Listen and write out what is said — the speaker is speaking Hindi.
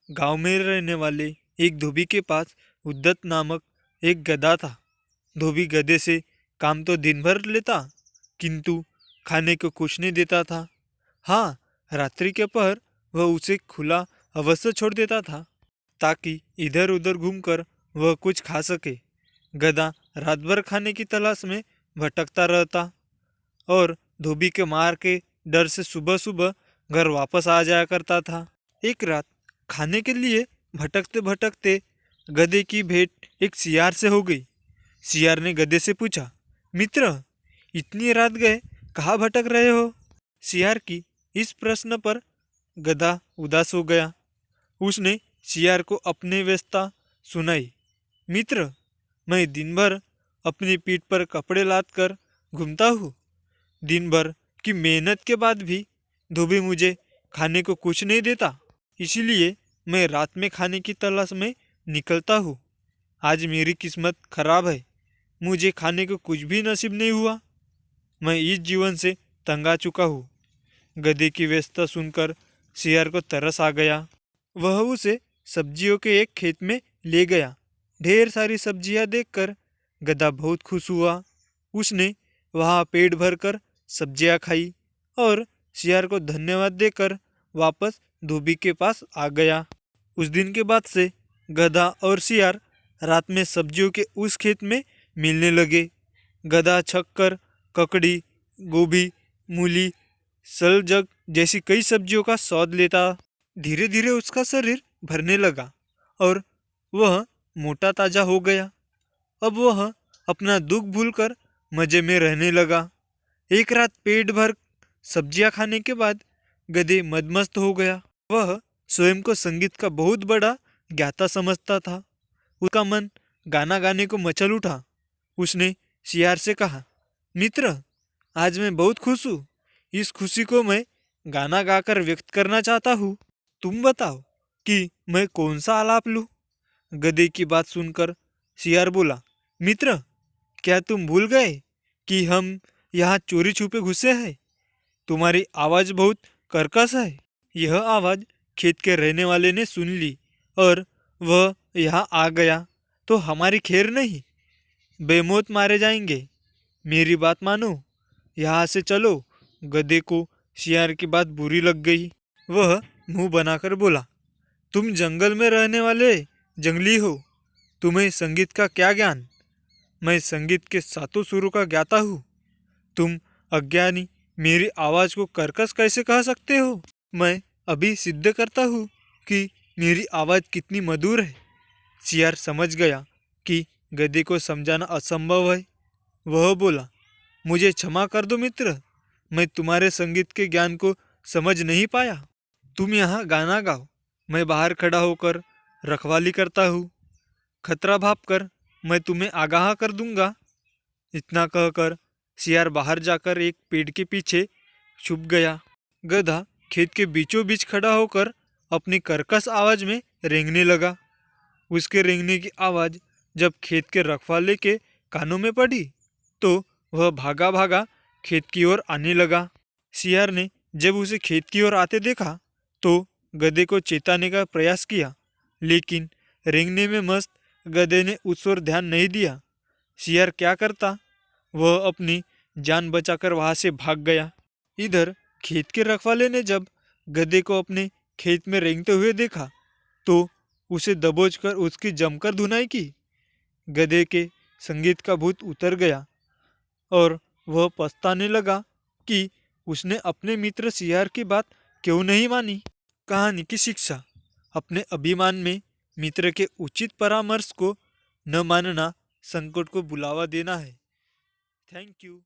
गांव में रहने वाले एक धोबी के पास उद्दत नामक एक गधा था। धोबी गधे से काम तो दिन भर लेता, किंतु खाने को कुछ नहीं देता था। हाँ, रात्रि के पहर वह उसे खुला अवश्य छोड़ देता था, ताकि इधर उधर घूमकर वह कुछ खा सके। गधा रात भर खाने की तलाश में भटकता रहता और धोबी के मार के डर से सुबह सुबह घर वापस आ जाया करता था। एक रात खाने के लिए भटकते भटकते गधे की भेंट एक सियार से हो गई। सियार ने गधे से पूछा, मित्र, इतनी रात गए कहाँ भटक रहे हो? सियार की इस प्रश्न पर गधा उदास हो गया। उसने सियार को अपनी व्यस्तता सुनाई। मित्र, मैं दिन भर अपनी पीठ पर कपड़े लाद कर घूमता हूँ। दिन भर की मेहनत के बाद भी धोबी मुझे खाने को कुछ नहीं देता, इसीलिए मैं रात में खाने की तलाश में निकलता हूँ। आज मेरी किस्मत खराब है, मुझे खाने को कुछ भी नसीब नहीं हुआ। मैं इस जीवन से तंग आ चुका हूँ। गधे की व्यस्तता सुनकर सियार को तरस आ गया। वह उसे सब्जियों के एक खेत में ले गया। ढेर सारी सब्जियां देखकर गधा बहुत खुश हुआ। उसने वहां पेट भरकर सब्जियां खाई और सियार को धन्यवाद देकर वापस धोबी के पास आ गया। उस दिन के बाद से गधा और सियार रात में सब्जियों के उस खेत में मिलने लगे। गधा छक्कर, ककड़ी, गोभी, मूली, सलजग जैसी कई सब्जियों का स्वाद लेता। धीरे धीरे उसका शरीर भरने लगा और वह मोटा ताजा हो गया। अब वह अपना दुख भूलकर मजे में रहने लगा। एक रात पेट भर सब्जियां खाने के बाद गधे मदमस्त हो गया। वह स्वयं को संगीत का बहुत बड़ा ज्ञाता समझता था। उसका मन गाना गाने को मचल उठा। उसने सियार से कहा, मित्र, आज मैं बहुत खुश हूँ। इस खुशी को मैं गाना गाकर व्यक्त करना चाहता हूँ। तुम बताओ कि मैं कौन सा आलाप लूँ? गधे की बात सुनकर सियार बोला, मित्र, क्या तुम भूल गए कि हम यहाँ चोरी छुपे घुसे हैं? तुम्हारी आवाज़ बहुत कर्कश है। यह आवाज़ खेत के रहने वाले ने सुन ली और वह यहाँ आ गया तो हमारी खैर नहीं, बेमौत मारे जाएंगे। मेरी बात मानो, यहाँ से चलो। गधे को सियार की बात बुरी लग गई। वह मुंह बनाकर बोला, तुम जंगल में रहने वाले जंगली हो, तुम्हें संगीत का क्या ज्ञान? मैं संगीत के सातों सुरों का ज्ञाता हूँ। तुम अज्ञानी मेरी आवाज़ को कर्कश कैसे कह सकते हो? मैं अभी सिद्ध करता हूँ कि मेरी आवाज़ कितनी मधुर है। सियार समझ गया कि गधे को समझाना असंभव है। वह बोला, मुझे क्षमा कर दो मित्र, मैं तुम्हारे संगीत के ज्ञान को समझ नहीं पाया। तुम यहाँ गाना गाओ, मैं बाहर खड़ा होकर रखवाली करता हूँ। खतरा भांपकर मैं तुम्हें आगाह कर दूंगा। इतना कहकर सियार बाहर जाकर एक पेड़ के पीछे छुप गया। गधा खेत के बीचों बीच खड़ा होकर अपनी कर्कश आवाज में रेंगने लगा। उसके रेंगने की आवाज जब खेत के रखवाले के कानों में पड़ी तो वह भागा भागा खेत की ओर आने लगा। सियार ने जब उसे खेत की ओर आते देखा तो गधे को चेताने का प्रयास किया, लेकिन रेंगने में मस्त गधे ने उस ओर ध्यान नहीं दिया। सियार क्या करता, वह अपनी जान बचाकर वहां से भाग गया। इधर खेत के रखवाले ने जब गधे को अपने खेत में रेंगते हुए देखा तो उसे दबोचकर उसकी जमकर धुनाई की। गधे के संगीत का भूत उतर गया और वह पछताने लगा कि उसने अपने मित्र सियार की बात क्यों नहीं मानी। कहानी की शिक्षा, अपने अभिमान में मित्र के उचित परामर्श को न मानना संकट को बुलावा देना है। Thank you.